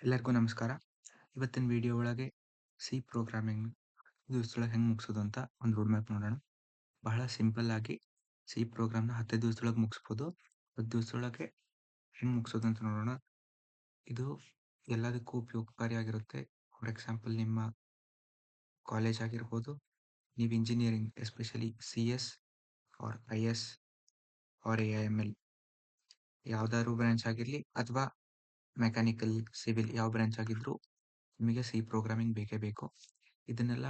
ಎಲ್ಲರಿಗೂ ನಮಸ್ಕಾರ. ಇವತ್ತಿನ ವಿಡಿಯೋ ಒಳಗೆ ಸಿ ಪ್ರೋಗ್ರಾಮಿಂಗ್ ದಿವಸದೊಳಗೆ ಹೆಂಗೆ ಮುಗಿಸೋದು ಅಂತ ಒಂದು ರೋಡ್ ಮ್ಯಾಪ್ ನೋಡೋಣ. ಬಹಳ ಸಿಂಪಲ್ ಆಗಿ ಸಿ ಪ್ರೋಗ್ರಾಮ್ನ 15 ದಿವಸದೊಳಗೆ ಮುಗಿಸ್ಬೋದು. 10 ದಿವಸದೊಳಗೆ ಹೆಂಗೆ ಮುಗಿಸೋದು ಅಂತ ನೋಡೋಣ. ಇದು ಎಲ್ಲದಕ್ಕೂ ಉಪಯೋಗಕಾರಿಯಾಗಿರುತ್ತೆ. ಫಾರ್ ಎಕ್ಸಾಂಪಲ್ ನಿಮ್ಮ ಕಾಲೇಜ್ ಆಗಿರ್ಬೋದು, ನೀವು engineering especially CS or IS or AIML ಯಾವ್ದಾದ್ರು ಬ್ರಾಂಚ್ ಆಗಿರಲಿ ಅಥವಾ ಮೆಕ್ಯಾನಿಕಲ್, ಸಿವಿಲ್ ಯಾವ ಬ್ರಾಂಚ್ ಆಗಿದ್ರು ನಿಮಗೆ ಸಿ ಪ್ರೋಗ್ರಾಮಿಂಗ್ ಬೇಕೇ ಬೇಕು. ಇದನ್ನೆಲ್ಲ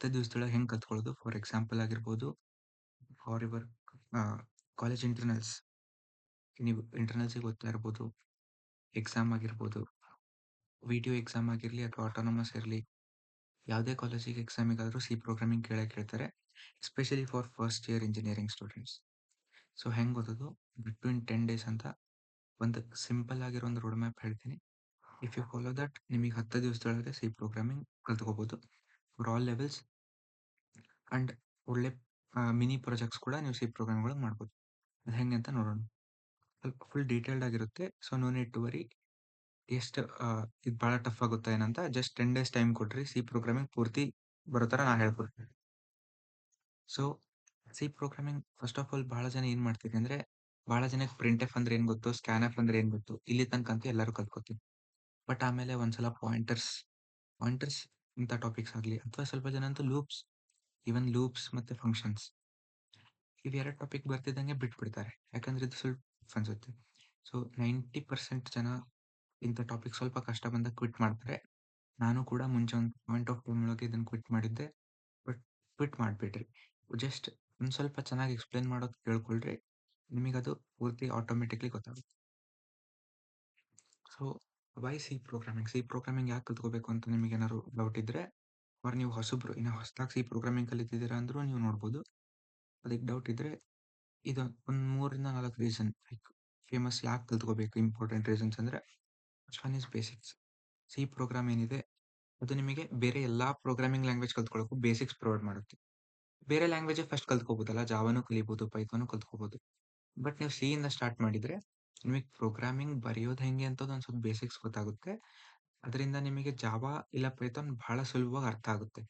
10 ದಿವಸದೊಳಗೆ ಹೆಂಗೆ ಕಲ್ತ್ಕೊಳ್ಳೋದು? ಫಾರ್ ಎಕ್ಸಾಂಪಲ್ ಆಗಿರ್ಬೋದು, ಫಾರ್ ಯುವರ್ ಕಾಲೇಜ್ ಇಂಟರ್ನಲ್ಸ್. ನೀವು ಇಂಟರ್ನಲ್ಸಿಗೆ ಓದ್ತಾ ಇರ್ಬೋದು, ಎಕ್ಸಾಮ್ ಆಗಿರ್ಬೋದು, ವಿಡಿಯೋ ಎಕ್ಸಾಮ್ ಆಗಿರಲಿ ಅಥವಾ ಆಟೋನಮಸ್ ಇರಲಿ, ಯಾವುದೇ ಕಾಲೇಜಿಗೆ ಎಕ್ಸಾಮಿಗಾದರೂ ಸಿ ಪ್ರೋಗ್ರಾಮಿಂಗ್ ಕೇಳ್ತಾರೆ, especially for first year engineering students. So ಹೆಂಗೆ ಓದೋದು? ಬಿಟ್ವೀನ್ 10 ಡೇಸ್ ಅಂತ ಒಂದು ಸಿಂಪಲ್ ಆಗಿರೋ ಒಂದು ರೋಡ್ ಮ್ಯಾಪ್ ಹೇಳ್ತೀನಿ. ಇಫ್ ಯು ಫಾಲೋ ದಟ್, ನಿಮಗೆ 10 ದಿವಸದೊಳಗೆ ಸಿ ಪ್ರೋಗ್ರಾಮಿಂಗ್ ಕಲ್ತ್ಕೋಬೋದು ಫಾರ್ ಆಲ್ ಲೆವೆಲ್ಸ್. ಆ್ಯಂಡ್ ಒಳ್ಳೆ ಮಿನಿ ಪ್ರಾಜೆಕ್ಟ್ಸ್ ಕೂಡ ನೀವು ಸಿ ಪ್ರೋಗ್ರಾಮ್ಗಳು ಮಾಡ್ಬೋದು. ಅದು ಹೆಂಗೆ ಅಂತ ನೋಡೋಣ. ಸ್ವಲ್ಪ ಫುಲ್ ಡೀಟೇಲ್ಡ್ ಆಗಿರುತ್ತೆ. So no need to worry. ಎಷ್ಟು ಇದು ಭಾಳ ಟಫ್ ಆಗುತ್ತಾ ಏನಂತ ಜಸ್ಟ್ 10 ಡೇಸ್ ಟೈಮ್ ಕೊಟ್ರಿ, ಸಿ ಪ್ರೋಗ್ರಾಮಿಂಗ್ ಪೂರ್ತಿ ಬರೋ ಥರ ನಾ ಹೇಳ್ಕೊಡ್ತೀನಿ. So C programming first of all ಭಾಳ ಜನ ಏನು ಮಾಡ್ತೀವಿ ಅಂದರೆ, ಭಾಳ ಜನಕ್ಕೆ ಪ್ರಿಂಟ್ ಎಫ್ ಅಂದ್ರೆ ಏನು ಗೊತ್ತು, ಸ್ಕ್ಯಾನ್ ಎಫ್ ಅಂದ್ರೆ ಏನು ಗೊತ್ತು, ಇಲ್ಲಿ ತನಕ ಅಂತೂ ಎಲ್ಲರೂ ಕಲ್ತ್ಕೋತೀವಿ. ಬಟ್ ಆಮೇಲೆ ಒಂದ್ಸಲ ಪಾಯಿಂಟರ್ಸ್ ಪಾಯಿಂಟರ್ಸ್ ಇಂಥ ಟಾಪಿಕ್ಸ್ ಆಗಲಿ ಅಥವಾ ಸ್ವಲ್ಪ ಜನ ಅಂತೂ ಲೂಪ್ಸ್, ಈವನ್ ಲೂಪ್ಸ್ ಮತ್ತು ಫಂಕ್ಷನ್ಸ್ ಇವೆರಡು ಟಾಪಿಕ್ ಬರ್ತಿದ್ದಂಗೆ ಬಿಟ್ಬಿಡ್ತಾರೆ. ಯಾಕಂದ್ರೆ ಇದು ಸ್ವಲ್ಪ ಟಫ್ ಅನ್ಸುತ್ತೆ. ಸೊ 90% ಜನ ಇಂಥ ಟಾಪಿಕ್ ಸ್ವಲ್ಪ ಕಷ್ಟ ಬಂದಾಗ ಕ್ವಿಟ್ ಮಾಡ್ತಾರೆ. ನಾನು ಕೂಡ ಮುಂಚೆ ಒಂದು ಪಾಯಿಂಟ್ ಆಫ್ ಟೈಮ್ ಒಳಗೆ ಇದನ್ನು ಕ್ವಿಟ್ ಮಾಡಿದ್ದೆ. But quit ಮಾಡಿಬಿಡ್ರಿ. ಜಸ್ಟ್ ಒಂದು ಸ್ವಲ್ಪ ಚೆನ್ನಾಗಿ ಎಕ್ಸ್ಪ್ಲೇನ್ ಮಾಡೋದು ಕೇಳ್ಕೊಳ್ರಿ, ನಿಮಗದು ಪೂರ್ತಿ ಆಟೋಮೆಟಿಕ್ಲಿ ಗೊತ್ತಾಗುತ್ತೆ. So why C programming? C programming ಯಾಕೆ ಕಲ್ತ್ಕೋಬೇಕು ಅಂತ ನಿಮಗೇನಾದ್ರು ಡೌಟ್ ಇದ್ದರೆ, ಅವ್ರು ನೀವು ಹೊಸಬ್ರು ಇನ್ನು ಹೊಸದಾಗಿ ಸಿ ಪ್ರೋಗ್ರಾಮಿಂಗ್ ಕಲಿತಿದ್ದೀರಾ ಅಂದರೂ ನೀವು ನೋಡ್ಬೋದು. ಅದಕ್ಕೆ ಡೌಟ್ ಇದ್ದರೆ ಇದು ಒಂದು 3-4 ರೀಸನ್ ಲೈಕ್ ಫೇಮಸ್ ಯಾಕೆ ಕಲ್ತ್ಕೋಬೇಕು, ಇಂಪಾರ್ಟೆಂಟ್ ರೀಸನ್ಸ್ ಅಂದರೆ, first one is basics. C program ಏನಿದೆ ಅದು ನಿಮಗೆ ಬೇರೆ ಎಲ್ಲ ಪ್ರೋಗ್ರಾಮಿಂಗ್ ಲ್ಯಾಂಗ್ವೇಜ್ ಕಲ್ತ್ಕೊಳ್ಳೋಕ್ಕೂ ಬೇಸಿಕ್ಸ್ ಪ್ರೊವೈಡ್ ಮಾಡುತ್ತೆ. ಬೇರೆ ಲ್ಯಾಂಗ್ವೇಜ್ ಫಸ್ಟ್ ಕಲ್ತ್ಕೋಬೋದಲ್ಲ, ಜಾವಾನು ಕಲಿಬೋದು, ಪೈಥಾನು ಕಲ್ತ್ಕೋಬೋದು. ಬಟ್ ನೀವು ಸಿ ಇಂದ ಸ್ಟಾರ್ಟ್ ಮಾಡಿದರೆ ನಿಮಗೆ ಪ್ರೋಗ್ರಾಮಿಂಗ್ ಬರೆಯೋದು ಹೆಂಗೆ ಅಂತ ಒಂದು ಸ್ವಲ್ಪ ಬೇಸಿಕ್ಸ್ ಗೊತ್ತಾಗುತ್ತೆ. ಅದರಿಂದ ನಿಮಗೆ ಜಾವಾ ಇಲ್ಲ ಪೈಥಾನ್ ಬಹಳ ಸುಲಭವಾಗಿ ಅರ್ಥ ಆಗುತ್ತೆ.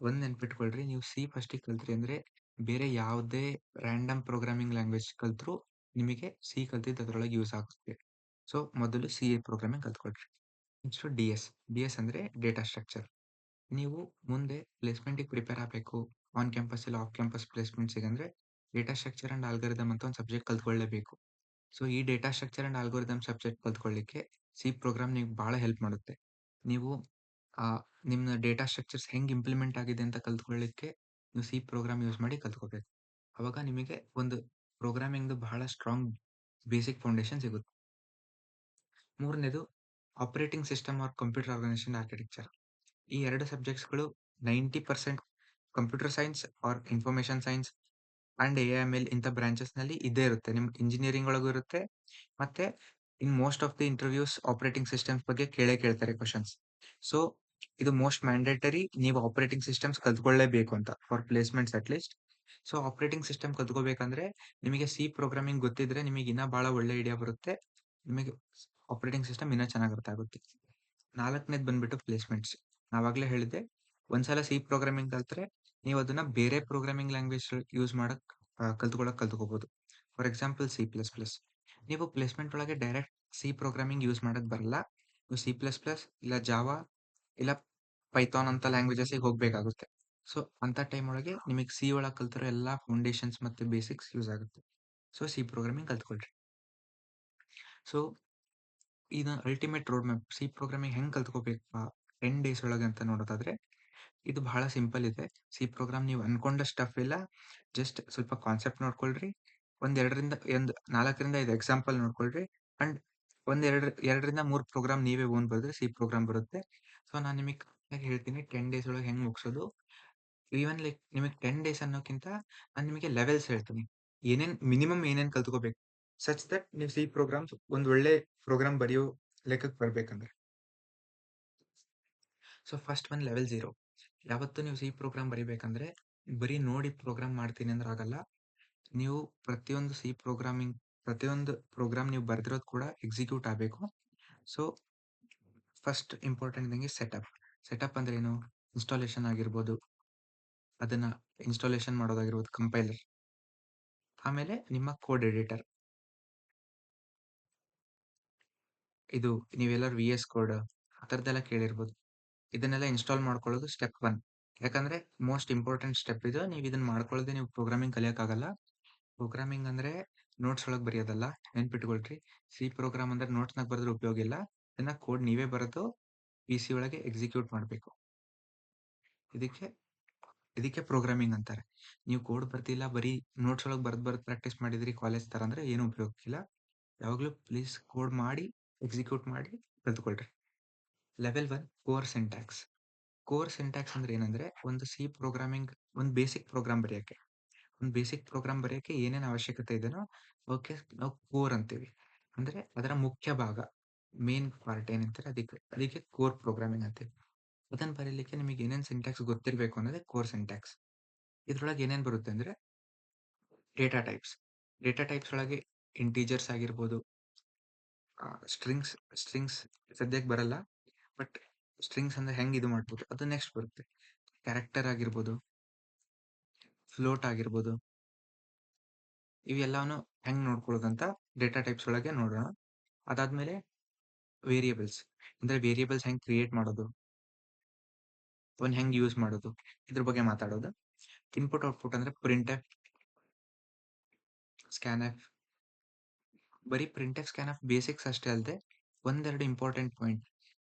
ಒಂದು ನೆನ್ಪಿಟ್ಕೊಳ್ರಿ, ನೀವು ಸಿ ಫಸ್ಟಿಗೆ ಕಲ್ತ್ರಿ ಅಂದರೆ ಬೇರೆ ಯಾವುದೇ ರ್ಯಾಂಡಮ್ ಪ್ರೋಗ್ರಾಮಿಂಗ್ ಲ್ಯಾಂಗ್ವೇಜ್ ಕಲ್ತ್ರೂ ನಿಮಗೆ ಸಿ ಕಲ್ತಿದ್ದು ಅದರೊಳಗೆ ಯೂಸ್ ಆಗುತ್ತೆ. ಸೊ ಮೊದಲು ಸಿ ಪ್ರೋಗ್ರಾಮಿಂಗ್ ಕಲ್ತ್ಕೊಳ್ರಿ. ನೆಕ್ಸ್ಟು ಡಿ ಎಸ್ ಅಂದರೆ ಡೇಟಾ ಸ್ಟ್ರಕ್ಚರ್. ನೀವು ಮುಂದೆ ಪ್ಲೇಸ್ಮೆಂಟಿಗೆ ಪ್ರಿಪೇರ್ ಆಗಬೇಕು, ಆನ್ ಕ್ಯಾಂಪಸ್ ಇಲ್ಲ ಆಫ್ ಕ್ಯಾಂಪಸ್ ಪ್ಲೇಸ್ಮೆಂಟ್ ಸಿಗಂದ್ರೆ ಡೇಟಾ ಸ್ಟ್ರಕ್ಚರ್ ಆ್ಯಂಡ್ ಆಲ್ಗರಿದಮ್ ಅಂತ ಒಂದು ಸಬ್ಜೆಕ್ಟ್ ಕಲ್ತ್ಕೊಳ್ಳೇಬೇಕು. ಸೊ ಈ data structure and algorithm subject ಕಲ್ತ್ಕೊಳ್ಳಿಕ್ಕೆ ಸಿ ಪ್ರೋಗ್ರಾಮ್ ನಿಮ್ಗೆ ಭಾಳ ಹೆಲ್ಪ್ ಮಾಡುತ್ತೆ. ನೀವು ನಿಮ್ಮ ಡೇಟಾ ಸ್ಟ್ರಕ್ಚರ್ಸ್ ಹೆಂಗೆ ಇಂಪ್ಲಿಮೆಂಟ್ ಆಗಿದೆ ಅಂತ ಕಲ್ತ್ಕೊಳ್ಳಿಕ್ಕೆ ನೀವು ಸಿ ಪ್ರೋಗ್ರಾಮ್ ಯೂಸ್ ಮಾಡಿ ಕಲ್ತ್ಕೋಬೇಕು. ಅವಾಗ ನಿಮಗೆ ಒಂದು ಪ್ರೋಗ್ರಾಮಿಂಗ್ದು ಬಹಳ ಸ್ಟ್ರಾಂಗ್ ಬೇಸಿಕ್ ಫೌಂಡೇಶನ್ ಸಿಗುತ್ತೆ. ಮೂರನೇದು operating system or computer organization architecture. ಈ 2 ಸಬ್ಜೆಕ್ಟ್ಸ್‌ಗಳು 90% computer science or information science and AIML ಇಂಥ ಬ್ರಾಂಚಸ್‌ನಲ್ಲಿ ಇದ್ದೇ ಇರುತ್ತೆ. ನಿಮ್ಮ ಇಂಜಿನಿಯರಿಂಗ್ ಒಳಗೂ ಇರುತ್ತೆ. ಮತ್ತೆ in most of the interviews operating systems ಬಗ್ಗೆ ಕೇಳೇ ಕೇಳ್ತಾರೆ ಕ್ವೆಷನ್ಸ್. ಸೊ ಇದು ಮೋಸ್ಟ್ ಮ್ಯಾಂಡೇಟರಿ, ನೀವು ಆಪರೇಟಿಂಗ್ ಸಿಸ್ಟಮ್ಸ್ ಕಲ್ತ್ಕೊಳ್ಳೇಬೇಕು ಅಂತ for placements at least. So operating system ಕಲ್ತ್ಕೋಬೇಕಂದ್ರೆ ನಿಮಗೆ ಸಿ ಪ್ರೋಗ್ರಾಮಿಂಗ್ ಗೊತ್ತಿದ್ರೆ ನಿಮಗೆ ಇನ್ನೂ ಭಾಳ ಒಳ್ಳೆ ಐಡಿಯಾ ಬರುತ್ತೆ. ನಿಮಗೆ ಆಪರೇಟಿಂಗ್ ಸಿಸ್ಟಮ್ ಇನ್ನೂ ಚೆನ್ನಾಗಿ ಅರ್ಥ ಆಗುತ್ತೆ. 4ನೇದು ಬಂದ್ಬಿಟ್ಟು ಪ್ಲೇಸ್ಮೆಂಟ್ಸ್. ನಾವಾಗಲೇ ಹೇಳಿದ್ದೆ, ಒಂದ್ಸಲ ಸಿ ಪ್ರೋಗ್ರಾಮಿಂಗ್ ಕಲ್ತ್ರೆ ನೀವು ಅದನ್ನ ಬೇರೆ ಪ್ರೋಗ್ರಾಮಿಂಗ್ ಲ್ಯಾಂಗ್ವೇಜ್ ಯೂಸ್ ಮಾಡಕ್ ಕಲ್ತ್ಕೋಬಹುದು. For example C++. ನೀವು ಪ್ಲೇಸ್ಮೆಂಟ್ ಒಳಗೆ ಡೈರೆಕ್ಟ್ ಸಿ ಪ್ರೋಗ್ರಾಮಿಂಗ್ ಯೂಸ್ ಮಾಡೋದು ಬರಲ್ಲ. ನೀವು C++ ಇಲ್ಲ ಜಾವಾ ಇಲ್ಲ ಪೈಥಾನ್ ಅಂತ ಲ್ಯಾಂಗ್ವೇಜಸ್ಸಿಗೆ ಹೋಗಬೇಕಾಗುತ್ತೆ. ಸೊ ಅಂಥ ಟೈಮ್ ಒಳಗೆ ನಿಮಗೆ ಸಿ ಒಳಗೆ ಕಲ್ತಿರೋ ಎಲ್ಲ ಫೌಂಡೇಶನ್ಸ್ ಮತ್ತು ಬೇಸಿಕ್ಸ್ ಯೂಸ್ ಆಗುತ್ತೆ. ಸೊ ಸಿ ಪ್ರೋಗ್ರಾಮಿಂಗ್ ಕಲ್ತ್ಕೊಳ್ರಿ. ಸೊ ಇದು ultimate road map. C programming ಹೆಂಗೆ ಕಲ್ತ್ಕೋಬೇಕಪ್ಪ 10 ಡೇಸ್ ಒಳಗೆ ಅಂತ ನೋಡೋದಾದ್ರೆ ಇದು ಬಹಳ ಸಿಂಪಲ್ ಇದೆ. ಸಿ ಪ್ರೋಗ್ರಾಮ್ ನೀವು ಅನ್ಕೊಂಡಷ್ಟು ಟಫ್ ಇಲ್ಲ. ಜಸ್ಟ್ ಸ್ವಲ್ಪ ಕಾನ್ಸೆಪ್ಟ್ ನೋಡ್ಕೊಳ್ರಿ. ಒಂದು 4ರಿಂದ 5 ಎಕ್ಸಾಂಪಲ್ ನೋಡ್ಕೊಳ್ರಿ. ಅಂಡ್ 2ರಿಂದ 3 ಪ್ರೋಗ್ರಾಮ್ ನೀವೇ ಓನ್ ಬರೆದ್ರೆ ಸಿ ಪ್ರೋಗ್ರಾಮ್ ಬರುತ್ತೆ. ಸೊ ನಾನು ನಿಮಗೆ ಕರೆಕ್ಟಾಗಿ ಹೇಳ್ತೀನಿ 10 ಡೇಸ್ ಒಳಗೆ ಹೆಂಗೆ ಮುಗಿಸೋದು. ಈವನ್ ಲೈಕ್ ನಿಮಗೆ 10 ಡೇಸ್ ಅನ್ನೋಕ್ಕಿಂತ ನಾನು ನಿಮಗೆ ಲೆವೆಲ್ಸ್ ಹೇಳ್ತೀನಿ. ಮಿನಿಮಮ್ ಏನೇನು ಕಲ್ತ್ಕೋಬೇಕು ಸಚ್ ದಟ್ ನೀವು ಸಿ ಪ್ರೋಗ್ರಾಮ್ಸ್ ಒಂದು ಒಳ್ಳೆ ಪ್ರೋಗ್ರಾಮ್ ಬರೆಯೋ ಲೆಕ್ಕಕ್ಕೆ ಬರ್ಬೇಕಂದ್ರೆ. So first one level 0. ಯಾವತ್ತು ನೀವು ಸಿ ಪ್ರೋಗ್ರಾಮ್ ಬರಿಬೇಕಂದ್ರೆ ಬರೀ ನೋಡಿ ಪ್ರೋಗ್ರಾಮ್ ಮಾಡ್ತೀನಿ ಅಂದ್ರೆ ಆಗಲ್ಲ. ನೀವು ಪ್ರತಿಯೊಂದು ಪ್ರೋಗ್ರಾಮ್ ನೀವು ಬರೆದಿರೋದು ಕೂಡ ಎಕ್ಸಿಕ್ಯೂಟ್ ಆಗಬೇಕು. So first important thing is setup. Setup ಅಂದ್ರೆ ಏನು? ಇನ್ಸ್ಟಾಲೇಷನ್ ಆಗಿರ್ಬೋದು, ಅದನ್ನ ಇನ್ಸ್ಟಾಲೇಷನ್ ಮಾಡೋದಾಗಿರ್ಬೋದು, ಕಂಪೈಲರ್. ಆಮೇಲೆ ನಿಮ್ಮ ಕೋಡ್ ಎಡಿಟರ್. ಇದು ನೀವೆಲ್ಲರೂ VS ಕೋಡ್ ಆ ಥರದ್ದೆಲ್ಲ ಕೇಳಿರ್ಬೋದು. ಇದನ್ನೆಲ್ಲ ಇನ್ಸ್ಟಾಲ್ ಮಾಡ್ಕೊಳ್ಳೋದು ಸ್ಟೆಪ್ 1. ಯಾಕಂದ್ರೆ ಮೋಸ್ಟ್ ಇಂಪಾರ್ಟೆಂಟ್ ಸ್ಟೆಪ್ ಇದು. ನೀವು ಇದನ್ನ ಮಾಡ್ಕೊಳ್ಳದೆ ನೀವು ಪ್ರೋಗ್ರಾಮಿಂಗ್ ಕಲಿಯಕ್ಕಾಗಲ್ಲ. ಪ್ರೋಗ್ರಾಮಿಂಗ್ ಅಂದ್ರೆ ನೋಟ್ಸ್ ಒಳಗೆ ಬರೆಯೋದಲ್ಲ, ನೆನ್ಪಿಟ್ಕೊಳ್ರಿ. ಸಿ ಪ್ರೋಗ್ರಾಮ್ ಅಂದ್ರೆ ನೋಟ್ಸ್ನಾಗ ಬರೆದ್ರೆ ಉಪಯೋಗ ಇಲ್ಲ. ಇದನ್ನ ಕೋಡ್ ನೀವೇ ಬರೆದು PC ಒಳಗೆ ಎಕ್ಸಿಕ್ಯೂಟ್ ಮಾಡಬೇಕು. ಇದಕ್ಕೆ ಇದಕ್ಕೆ ಪ್ರೋಗ್ರಾಮಿಂಗ್ ಅಂತಾರೆ. ನೀವು ಕೋಡ್ ಬರ್ತಿಲ್ಲ, ಬರೀ ನೋಟ್ಸ್ ಒಳಗೆ ಬರ್ದ್ ಪ್ರಾಕ್ಟೀಸ್ ಮಾಡಿದ್ರಿ ಕಾಲೇಜ್ ತರ ಅಂದ್ರೆ ಏನು ಉಪಯೋಗ ಇಲ್ಲ. ಯಾವಾಗಲೂ ಪ್ಲೀಸ್ ಕೋಡ್ ಮಾಡಿ ಎಕ್ಸಿಕ್ಯೂಟ್ ಮಾಡಿ ಕಲ್ತ್ಕೊಳ್ರಿ. Level 1 core syntax. Core syntax ಅಂದ್ರೆ ಏನಂದ್ರೆ ಒಂದು ಸಿ ಪ್ರೋಗ್ರಾಮಿಂಗ್ ಒಂದು ಬೇಸಿಕ್ ಪ್ರೋಗ್ರಾಮ್ ಬರೆಯಕ್ಕೆ ಏನೇನು ಅವಶ್ಯಕತೆ ಇದೆನೋ ಅವಕ್ಕೆ ನಾವು ಕೋರ್ ಅಂತೀವಿ. ಅಂದ್ರೆ ಅದರ ಮುಖ್ಯ ಭಾಗ, ಮೇನ್ ಪಾರ್ಟ್ ಏನಂತಾರೆ ಅದಕ್ಕೆ ಕೋರ್ ಪ್ರೋಗ್ರಾಮಿಂಗ್ ಅಂತೀವಿ. ಅದನ್ನ ಬರೀಲಿಕ್ಕೆ ನಿಮಗೆ ಏನೇನ್ ಸಿಂಟ್ಯಾಕ್ಸ್ ಗೊತ್ತಿರಬೇಕು ಅನ್ನೋದೇ ಕೋರ್ ಸಿಂಟ್ಯಾಕ್ಸ್. ಇದ್ರೊಳಗೆ ಏನೇನ್ ಬರುತ್ತೆ ಅಂದ್ರೆ ಡೇಟಾ ಟೈಪ್ಸ್. ಡೇಟಾ ಟೈಪ್ಸ್ ಒಳಗೆ ಇಂಟೀಜರ್ಸ್ ಆಗಿರ್ಬೋದು, ಸ್ಟ್ರಿಂಗ್ಸ್. ಸ್ಟ್ರಿಂಗ್ಸ್ ಸದ್ಯಕ್ಕೆ ಬರಲ್ಲ, ಬಟ್ ಸ್ಟ್ರಿಂಗ್ಸ್ ಅಂದ್ರೆ ಹೆಂಗ್ ಇದು ಮಾಡ್ಬೋದು ಅದು ನೆಕ್ಸ್ಟ್ ಬರುತ್ತೆ. ಕ್ಯಾರೆಕ್ಟರ್ ಆಗಿರ್ಬೋದು, ಫ್ಲೋಟ್ ಆಗಿರ್ಬೋದು, ಇವೆಲ್ಲವನ್ನು ಹೆಂಗ್ ನೋಡ್ಕೊಳ್ಳೋದಂತ ಡೇಟಾ ಟೈಪ್ಸ್ ಒಳಗೆ ನೋಡೋಣ. ಅದಾದ್ಮೇಲೆ ವೇರಿಯೇಬಲ್ಸ್. ಅಂದ್ರೆ ವೇರಿಯೇಬಲ್ಸ್ ಹೆಂಗ್ ಕ್ರಿಯೇಟ್ ಮಾಡೋದು, ಅವನ್ ಹೆಂಗ್ ಯೂಸ್ ಮಾಡೋದು, ಇದ್ರ ಬಗ್ಗೆ ಮಾತಾಡೋದು. ಇನ್ಪುಟ್ ಔಟ್ಪುಟ್ ಅಂದ್ರೆ ಪ್ರಿಂಟ್ ಎಫ್, ಸ್ಕ್ಯಾನ್ ಎಫ್. ಬರೀ printf, scanf basics ಅಷ್ಟೇ ಅಲ್ಲದೆ ಒಂದೆರಡು important point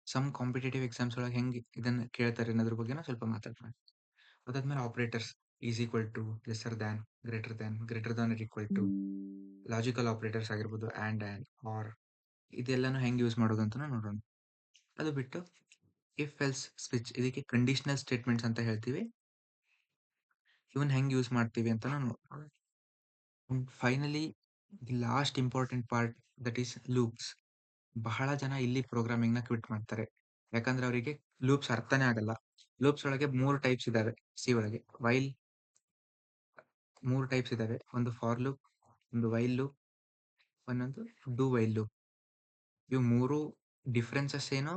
some competitive exams ಒಳಗೆ ಹೆಂಗ್ ಇದನ್ನ ಕೇಳ್ತಾರೆ ಅನ್ನೋದ್ರ ಬಗ್ಗೆನೂ ಸ್ವಲ್ಪ ಮಾತಾಡೋಣ. ಅದಾದ್ಮೇಲೆ operators, is equal to, lesser than, greater than or equal to, logical operators ಆಗಿರ್ಬೋದು, ಆ್ಯಂಡ್ ಆರ್, ಇದೆಲ್ಲಾನು ಹೆಂಗ್ ಯೂಸ್ ಮಾಡೋದು ಅಂತ ನೋಡೋಣ. ಅದು ಬಿಟ್ಟು ಇಫ್ ಎಲ್ಸ್ ಸ್ವಿಚ್, ಇದಕ್ಕೆ ಕಂಡೀಷನಲ್ ಸ್ಟೇಟ್ಮೆಂಟ್ಸ್ ಅಂತ ಹೇಳ್ತೀವಿ. ಇವನ್ ಹೆಂಗ್ ಯೂಸ್ ಮಾಡ್ತೀವಿ ಅಂತ ನೋಡೋಣ. Finally the last important part, that is loops. ಬಹಳ ಜನ ಇಲ್ಲಿ ಪ್ರೋಗ್ರಾಮಿಂಗ್ ನ ಕ್ವಿಟ್ ಮಾಡ್ತಾರೆ, ಯಾಕಂದ್ರೆ ಅವರಿಗೆ ಲೂಪ್ಸ್ ಅರ್ಥನೇ ಆಗಲ್ಲ. ಲೂಪ್ಸ್ ಒಳಗೆ 3 ಟೈಪ್ಸ್ ಇದಾವೆ ಸಿ ಒಳಗೆ. ಮೂರು ಟೈಪ್ಸ್ ಇದಾವೆ. ಒಂದು ಫಾರ್ ಲೂಪ್, ಒಂದು ವೈಲ್ ಲೂಪ್, ಒಂದೊಂದು ಡೂ ವೈಲ್ ಲೂಪ್. ಇವು ಮೂರು ಡಿಫ್ರೆನ್ಸಸ್ ಏನು,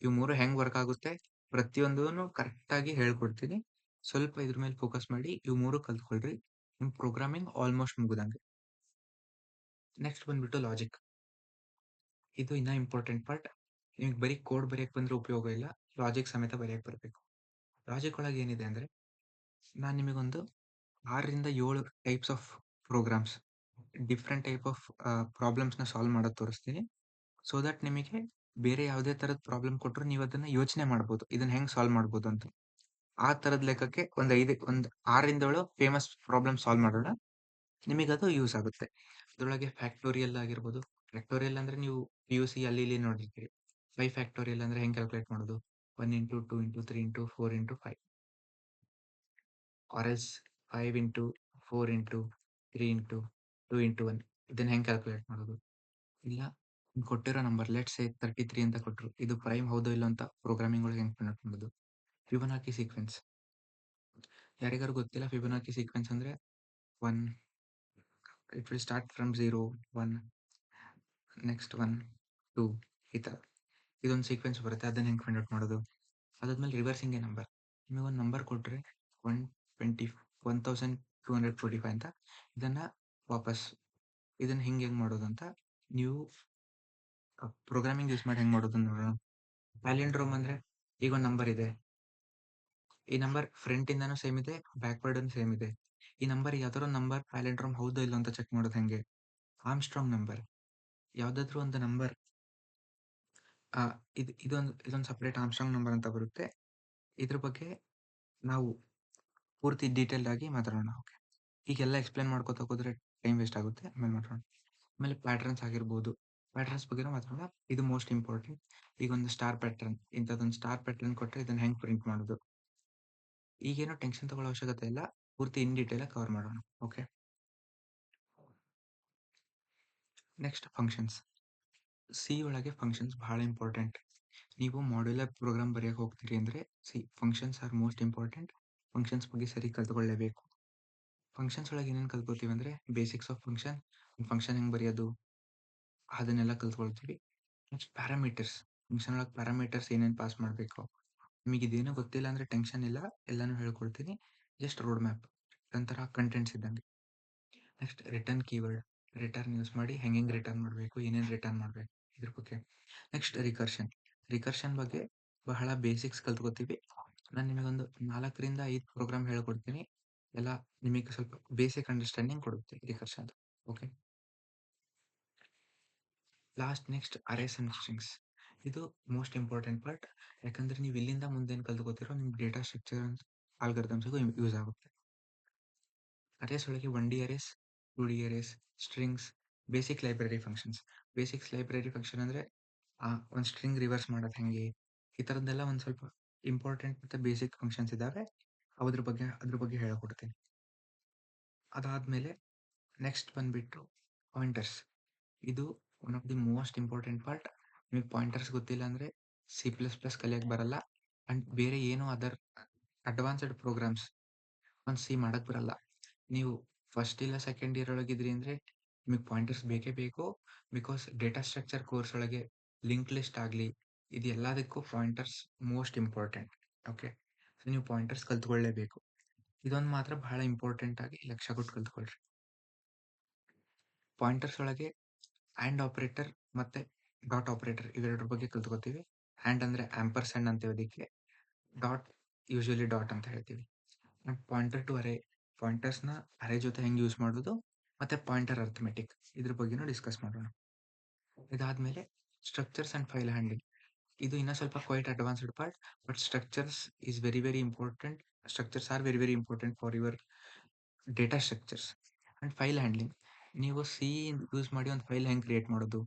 ಇವು ಮೂರು ಹೆಂಗ್ ವರ್ಕ್ ಆಗುತ್ತೆ ಪ್ರತಿಯೊಂದೂ ಕರೆಕ್ಟ್ ಆಗಿ ಹೇಳ್ಕೊಡ್ತೀನಿ. ಸ್ವಲ್ಪ ಇದ್ರ ಮೇಲೆ ಫೋಕಸ್ ಮಾಡಿ ಇವು ಮೂರು ಕಲ್ತ್ಕೊಳ್ರಿ, ನಿಮ್ ಪ್ರೋಗ್ರಾಮಿಂಗ್ ಆಲ್ಮೋಸ್ಟ್ ಮುಗುದಂಗೆ. ನೆಕ್ಸ್ಟ್ ಬಂದ್ಬಿಟ್ಟು ಲಾಜಿಕ್. ಇದು ಇನ್ನ ಇಂಪಾರ್ಟೆಂಟ್ ಪಾರ್ಟ್. ನಿಮ್ಗೆ ಬರೀ ಕೋಡ್ ಬರೆಯಕ್ ಬಂದ್ರೆ ಉಪಯೋಗ ಇಲ್ಲ, ಲಾಜಿಕ್ ಸಮೇತ ಬರೆಯಕ್ ಬರಬೇಕು. ಲಾಜಿಕ್ ಒಳಗೆ ಏನಿದೆ ಅಂದ್ರೆ, ನಾನು ನಿಮಗೊಂದು 6ರಿಂದ 7 types of programs, different type of problems ನ ಸಾಲ್ವ್ ಮಾಡೋದು ತೋರಿಸ್ತೀನಿ. ಸೊ ದಟ್ ನಿಮಗೆ ಬೇರೆ ಯಾವುದೇ ತರದ ಪ್ರಾಬ್ಲಮ್ ಕೊಟ್ಟರು ನೀವು ಅದನ್ನ ಯೋಚನೆ ಮಾಡ್ಬೋದು, ಇದನ್ನ ಹೆಂಗ್ ಸಾಲ್ವ್ ಮಾಡ್ಬೋದು ಅಂತ. ಆ ತರದ ಲೆಕ್ಕಕ್ಕೆ ಒಂದ್ 6ರಿಂದ 7 ಫೇಮಸ್ ಪ್ರಾಬ್ಲಮ್ ಸಾಲ್ವ್ ಮಾಡೋಣ, ನಿಮಗೆ ಅದು ಯೂಸ್ ಆಗುತ್ತೆ. ಅದ್ರೊಳಗೆ ಫ್ಯಾಕ್ಟೋರಿಯಲ್ ಆಗಿರ್ಬೋದು. ಫ್ಯಾಕ್ಟೋರಿಯಲ್ ಅಂದ್ರೆ ನೀವು PUC ಅಲ್ಲಿ ಇಲ್ಲಿ ನೋಡಿರ್ತೀರಿ. 5 ಫ್ಯಾಕ್ಟೋರಿಯಲ್ ಅಂದ್ರೆ ಹೆಂಗ್ ಕ್ಯಾಲ್ಕುಲೇಟ್ ಮಾಡೋದು, 1 into 2 into 3 into 4 into 5, or else 5 into 4 into 3 into 2 into 1. ಇದನ್ನ ಹೆಂಗ್ ಕ್ಯಾಲ್ಕುಲೇಟ್ ಮಾಡೋದು. ಇಲ್ಲ ಕೊಟ್ಟಿರೋ ನಂಬರ್ ಲೆಟ್ಸ್ ಸೇ 33 ಅಂತ ಕೊಟ್ಟರು, ಇದು ಪ್ರೈಮ್ ಹೌದೋ ಇಲ್ಲ ಅಂತ ಪ್ರೋಗ್ರಾಮಿಂಗ್ ಒಳಗೆ ಹೆಂಗ್ ಕಂಡಕ್ಟ್ ಮಾಡೋದು. ಫಿಬೊನಾಕಿ ಸೀಕ್ವೆನ್ಸ್, ಯಾರಿಗಾರು ಗೊತ್ತಿಲ್ಲ ಫಿಬೊನಾಕಿ ಸೀಕ್ವೆನ್ಸ್ ಅಂದ್ರೆ 1, it will start from 0, 1, next 1, 2, ಈ ತರ ಇದೊಂದು ಸೀಕ್ವೆನ್ಸ್ ಬರುತ್ತೆ. ಅದನ್ನ ಹೆಂಗ್ ಫೈಂಡ್ ಔಟ್ ಮಾಡೋದು. ಅದಾದ್ಮೇಲೆ ರಿವರ್ಸಿಂಗ್ ಎ ನಂಬರ್. ನಿಮಗೆ ಒಂದು ನಂಬರ್ ಕೊಟ್ರೆ 1245 ಅಂತ, ಇದನ್ನ ವಾಪಸ್ ಇದನ್ನ ಹೆಂಗ್ ಮಾಡೋದು ಅಂತ ನೀವು ಪ್ರೋಗ್ರಾಮಿಂಗ್ ಯೂಸ್ ಮಾಡಿ ಹೆಂಗ್ ಮಾಡೋದು ನೋಡೋಣ. ಪ್ಯಾಲಿಂಡ್ರೋಮ್ ಅಂದ್ರೆ ಈಗ ಒಂದು ನಂಬರ್ ಇದೆ, ಈ ನಂಬರ್ ಫ್ರಂಟ್ ಇಂದಾನು ಸೇಮ್ ಇದೆ, ಬ್ಯಾಕ್ವರ್ಡ್ ಸೇಮ್ ಇದೆ. ಈ ನಂಬರ್ ಯಾವ್ದಾದ್ರು ನಂಬರ್ ಪ್ಯಾಲಿಂಡ್ರೋಮ್ ಹೌದೋ ಇಲ್ಲ ಅಂತ ಚೆಕ್ ಮಾಡೋದು ಹೆಂಗೆ. ಆರ್ಮ್ಸ್ಟ್ರಾಂಗ್ ನಂಬರ್, ಯಾವ್ದಾದ್ರು ಒಂದು ನಂಬರ್, ಇದೊಂದು ಸಪರೇಟ್ ಆರ್ಮ್ಸ್ಟ್ರಾಂಗ್ ನಂಬರ್ ಅಂತ ಬರುತ್ತೆ. ಇದ್ರ ಬಗ್ಗೆ ನಾವು ಪೂರ್ತಿ ಡೀಟೇಲ್ ಆಗಿ ಮಾತಾಡೋಣ. ಓಕೆ, ಈಗೆಲ್ಲ ಎಕ್ಸ್ಪ್ಲೇನ್ ಮಾಡ್ಕೋತಾ ಹೋದ್ರೆ ಟೈಮ್ ವೇಸ್ಟ್ ಆಗುತ್ತೆ, ಆಮೇಲೆ ಮಾತಾಡೋಣ. ಆಮೇಲೆ ಪ್ಯಾಟರ್ನ್ಸ್ ಆಗಿರ್ಬೋದು, ಪ್ಯಾಟರ್ನ್ಸ್ ಬಗ್ಗೆ ಮಾತಾಡೋಣ. ಇದು ಮೋಸ್ಟ್ ಇಂಪಾರ್ಟೆಂಟ್. ಈಗ ಒಂದು ಸ್ಟಾರ್ ಪ್ಯಾಟರ್ನ್, ಇಂಥದ್ದೊಂದು ಸ್ಟಾರ್ ಪ್ಯಾಟರ್ನ್ ಕೊಟ್ಟರೆ ಇದನ್ನ ಹೆಂಗ್ ಪ್ರಿಂಟ್ ಮಾಡೋದು. ಈಗೇನೋ ಟೆನ್ಷನ್ ತಗೊಳ್ಳೋ ಅವಶ್ಯಕತೆ ಇಲ್ಲ, ಪೂರ್ತಿ ಇನ್ ಡೀಟೇಲ್ ಆಗಿ ಕವರ್ ಮಾಡೋಣ. Okay, next functions. ಸಿ ಒಳಗೆ ಫಂಕ್ಷನ್ಸ್ ಬಹಳ ಇಂಪಾರ್ಟೆಂಟ್. ನೀವು ಮಾಡ್ಯುಲರ್ ಪ್ರೋಗ್ರಾಮ್ ಬರೆಯಕ್ಕೆ ಹೋಗ್ತೀರಿ ಅಂದ್ರೆ functions R most important. Functions ಬಗ್ಗೆ ಸರಿ ಕಲ್ತ್ಕೊಳ್ಳೇಬೇಕು. ಫಂಕ್ಷನ್ಸ್ ಒಳಗೆ ಏನೇನು ಕಲ್ತ್ಕೋತೀವಿ ಅಂದ್ರೆ ಬೇಸಿಕ್ಸ್ ಆಫ್ ಫಂಕ್ಷನ್, ಫಂಕ್ಷನ್ ಹೆಂಗ್ ಬರೆಯೋದು ಅದನ್ನೆಲ್ಲ ಕಲ್ತ್ಕೊಳ್ತೀವಿ. Next parameters. ಫಂಕ್ಷನ್ ಒಳಗೆ ಪ್ಯಾರಾಮೀಟರ್ಸ್ ಏನೇನು ಪಾಸ್ ಮಾಡಬೇಕು. ನಿಮಗೆ ಇದೇನೋ ಗೊತ್ತಿಲ್ಲ ಅಂದರೆ ಟೆನ್ಷನ್ ಇಲ್ಲ, ಎಲ್ಲನೂ ಹೇಳ್ಕೊಡ್ತೀನಿ. ಜಸ್ಟ್ ರೋಡ್ ಮ್ಯಾಪ್ ಒಂಥರ ಕಂಟೆಂಟ್ಸ್ ಇದ್ದಂಗೆ. Next return keyword, return use ಮಾಡಿ ಹೆಂಗೆ ರಿಟರ್ನ್ ಮಾಡಬೇಕು, ಏನೇನು ರಿಟರ್ನ್ ಮಾಡಬೇಕು ಇದ್ರ ಬಗ್ಗೆ. ನೆಕ್ಸ್ಟ್ ರಿಕರ್ಷನ್ ಬಗ್ಗೆ ಬಹಳ ಬೇಸಿಕ್ಸ್ ಕಲ್ತ್ಕೋತೀವಿ. ನಾನು ನಿಮಗೊಂದು 4 ರಿಂದ 5 ಪ್ರೋಗ್ರಾಮ್ ಹೇಳ್ಕೊಡ್ತೀನಿ. ಎಲ್ಲ ನಿಮಗೆ ಸ್ವಲ್ಪ ಬೇಸಿಕ್ ಅಂಡರ್ಸ್ಟ್ಯಾಂಡಿಂಗ್ ಕೊಡುತ್ತೆ recursion. Okay. Next arrays and strings. ಇದು ಮೋಸ್ಟ್ ಇಂಪಾರ್ಟೆಂಟ್ ಪಾರ್ಟ್. ಯಾಕಂದ್ರೆ ನೀವು ಇಲ್ಲಿಂದ ಮುಂದೇನು ಕಲ್ತ್ಕೋತಿರೋ ನಿಮ್ಮ ಡೇಟಾ ಸ್ಟ್ರಕ್ಚರ್ ಆಲ್ಗರಿದಮ್ಸ್ಗೂ ಯೂಸ್ ಆಗುತ್ತೆ. ಅರೇಸ್ ಒಳಗೆ 1D arrays, 2D arrays, strings, basic library functions. Basics library function ಅಂದರೆ ಒಂದು ಸ್ಟ್ರಿಂಗ್ ರಿವರ್ಸ್ ಮಾಡೋದು ಹೆಂಗೆ, ಈ ಥರದ್ದೆಲ್ಲ ಒಂದು ಸ್ವಲ್ಪ ಇಂಪಾರ್ಟೆಂಟ್ ಮತ್ತು ಬೇಸಿಕ್ ಫಂಕ್ಷನ್ಸ್ ಇದ್ದಾವೆ. ಅದ್ರ ಬಗ್ಗೆ ಹೇಳ್ಕೊಡ್ತೀನಿ. ಅದಾದಮೇಲೆ ನೆಕ್ಸ್ಟ್ ಬಂದುಬಿಟ್ಟು ಪಾಯಿಂಟರ್ಸ್. ಇದು one of the most important part. ನಿಮಗೆ ಪಾಯಿಂಟರ್ಸ್ ಗೊತ್ತಿಲ್ಲ ಅಂದರೆ C++ ಕಲಿಯೋಕ್ಕೆ ಬರಲ್ಲ. ಆ್ಯಂಡ್ ಬೇರೆ ಏನೋ ಅದರ್ ಅಡ್ವಾನ್ಸ್ಡ್ ಪ್ರೋಗ್ರಾಮ್ಸ್ ಒಂದು ಸಿ ಮಾಡೋಕ್ಕೆ ಬರಲ್ಲ. ನೀವು ಫಸ್ಟ್ ಇಲ್ಲ ಸೆಕೆಂಡ್ ಇಯರ್ ಒಳಗಿದ್ರಿ ಅಂದರೆ ನಿಮಗೆ ಪಾಯಿಂಟರ್ಸ್ ಬೇಕೇ ಬೇಕು. ಬಿಕಾಸ್ ಡೇಟಾ ಸ್ಟ್ರಕ್ಚರ್ ಕೋರ್ಸ್ ಒಳಗೆ ಲಿಂಕ್ ಲಿಸ್ಟ್ ಆಗಲಿ, ಇದು ಎಲ್ಲದಕ್ಕೂ pointers most important. Okay. So ನೀವು ಪಾಯಿಂಟರ್ಸ್ ಕಲ್ತ್ಕೊಳ್ಳೇಬೇಕು. ಇದೊಂದು ಮಾತ್ರ ಬಹಳ ಇಂಪಾರ್ಟೆಂಟ್ ಆಗಿ ಲಕ್ಷ ಕೊಟ್ಟು ಕಲ್ತ್ಕೊಳ್ರಿ. ಪಾಯಿಂಟರ್ಸ್ ಒಳಗೆ ಆ್ಯಂಡ್ ಆಪರೇಟರ್ ಮತ್ತು ಡಾಟ್ ಆಪರೇಟರ್ ಇವೆರಡರ ಬಗ್ಗೆ ಕಲ್ತ್ಕೋತೀವಿ. ಆ್ಯಂಡ್ ಅಂದರೆ ಆ್ಯಂಪರ್ಸೆಂಡ್ ಅಂತೀವಿ ಅದಕ್ಕೆ, ಡಾಟ್ ಯೂಶುವಲಿ ಡಾಟ್ ಅಂತ ಹೇಳ್ತೀವಿ. ಆ್ಯಂಡ್ ಪಾಯಿಂಟರ್ ಟು ಅರೇ, ಪಾಯಿಂಟರ್ಸ್ನ ಅರೇ ಜೊತೆ ಹೆಂಗೆ ಯೂಸ್ ಮಾಡೋದು, ಮತ್ತು ಪಾಯಿಂಟರ್ ಅರ್ಥಮೆಟಿಕ್ ಇದ್ರ ಬಗ್ಗೆನೂ ಡಿಸ್ಕಸ್ ಮಾಡೋಣ. ಇದಾದಮೇಲೆ ಸ್ಟ್ರಕ್ಚರ್ಸ್ ಆ್ಯಂಡ್ ಫೈಲ್ ಹ್ಯಾಂಡ್ಲಿಂಗ್. ಇದು ಇನ್ನೂ ಸ್ವಲ್ಪ quite advanced part, but structures is very important. Structures are very important for your data structures. And file handling, ನೀವು ಸಿ ಯೂಸ್ ಮಾಡಿ ಒಂದು ಫೈಲ್ ಹೆಂಗೆ ಕ್ರಿಯೇಟ್ ಮಾಡೋದು,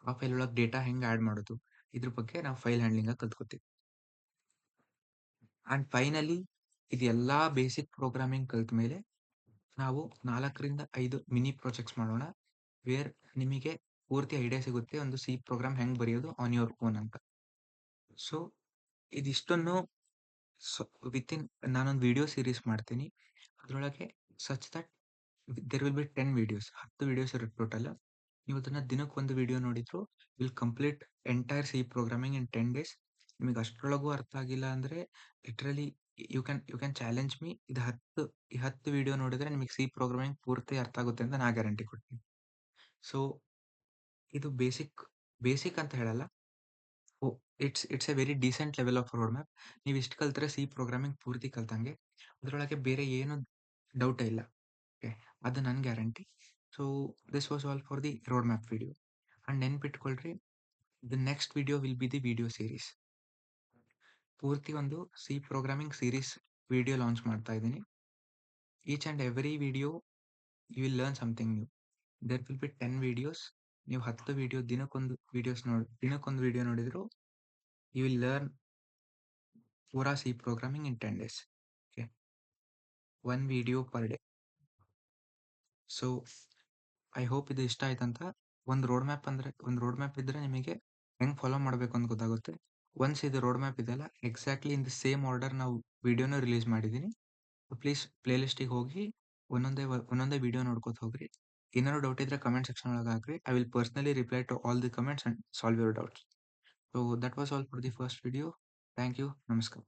ಆ ಫೈಲ್ ಒಳಗೆ ಡೇಟಾ ಹೆಂಗೆ ಆ್ಯಡ್ ಮಾಡೋದು, ಇದ್ರ ಬಗ್ಗೆ ನಾವು ಫೈಲ್ ಹ್ಯಾಂಡ್ಲಿಂಗಾಗಿ ಕಲ್ತ್ಕೋತೀವಿ. ಆ್ಯಂಡ್ ಫೈನಲಿ ಇದೆಲ್ಲ ಬೇಸಿಕ್ ಪ್ರೋಗ್ರಾಮಿಂಗ್ ಕಲ್ತ ಮೇಲೆ ನಾವು 4 ರಿಂದ 5 ಮಿನಿ ಪ್ರಾಜೆಕ್ಟ್ಸ್ ಮಾಡೋಣ, ವೇರ್ ನಿಮಗೆ ಪೂರ್ತಿ ಐಡಿಯಾ ಸಿಗುತ್ತೆ ಒಂದು ಸಿ ಪ್ರೋಗ್ರಾಮ್ ಹೆಂಗೆ ಬರೆಯೋದು ಆನ್ ಯುವರ್ ಓನ್ ಅಂತ. ಸೊ ಇದಿಷ್ಟನ್ನು ವಿತಿನ್ ನಾನೊಂದು ವಿಡಿಯೋ ಸೀರೀಸ್ ಮಾಡ್ತೀನಿ. ಅದರೊಳಗೆ such that there will be 10 videos, 10 videos ಇರುತ್ತೆ ಟೋಟಲ್. ನೀವು ಅದನ್ನು ದಿನಕ್ಕೊಂದು ವಿಡಿಯೋ ನೋಡಿದ್ರು will complete entire C programming in 10 days. ನಿಮಗೆ ಅಷ್ಟರೊಳಗೂ ಅರ್ಥ ಆಗಿಲ್ಲ ಅಂದರೆ literally you can challenge me. ಈ 10 ವಿಡಿಯೋ ನೋಡಿದರೆ ನಿಮಗೆ ಸಿ ಪ್ರೋಗ್ರಾಮಿಂಗ್ ಪೂರ್ತಿ ಅರ್ಥ ಆಗುತ್ತೆ ಅಂತ ನಾ ಗ್ಯಾರಂಟಿ ಕೊಡ್ತೀನಿ. ಸೊ ಇದು ಬೇಸಿಕ್ ಅಂತ ಹೇಳಲ್ಲ, it's A very decent level of road map. ನೀವು ಇಷ್ಟು ಕಲ್ತ್ರೆ ಸಿ ಪ್ರೋಗ್ರಾಮಿಂಗ್ ಪೂರ್ತಿ ಕಲ್ತಂಗೆ. ಅದರೊಳಗೆ ಬೇರೆ ಏನು ಡೌಟೇ ಇಲ್ಲ. ಓಕೆ, ಅದು ನನ್ನ guarantee. So this was all for the road map video. And ನೆನ್ಪಿಟ್ಕೊಳ್ರಿ, the next video will be the video series. ಪೂರ್ತಿ ಒಂದು C programming series video launch ಮಾಡ್ತಾ ಇದ್ದೀನಿ. Each and every video you will learn something new. There will be 10 videos. ನೀವು 10 video ದಿನಕ್ಕೊಂದು video ನೋಡಿದ್ರು you will learn ಪೂರಾ C programming in 10 days. Okay, 1 video per day. So I hope ಇದು ಇಷ್ಟ ಆಯ್ತಂತ. ಒಂದು ರೋಡ್ ಮ್ಯಾಪ್ ಇದ್ದರೆ ನಿಮಗೆ ಹೆಂಗೆ ಫಾಲೋ ಮಾಡಬೇಕು ಅಂತ ಗೊತ್ತಾಗುತ್ತೆ. ಒನ್ಸ್ ಇದು ರೋಡ್ ಮ್ಯಾಪ್ ಇದೆಯಲ್ಲ, exactly in the same order ನಾವು ವಿಡಿಯೋನ ರಿಲೀಸ್ ಮಾಡಿದ್ದೀನಿ. ಪ್ಲೀಸ್ ಪ್ಲೇಲಿಸ್ಟಿಗೆ ಹೋಗಿ ಒಂದೊಂದೇ ವಿಡಿಯೋ ನೋಡ್ಕೊತ ಹೋಗ್ರಿ. ಏನಾದ್ರು ಡೌಟ್ ಇದ್ದರೆ ಕಮೆಂಟ್ ಸೆಕ್ಷನ್ ಒಳಗೆ ಹಾಕ್ರಿ. I will personally reply to all the comments and solve your doubts. So that was all for the first video. Thank you. ನಮಸ್ಕಾರ.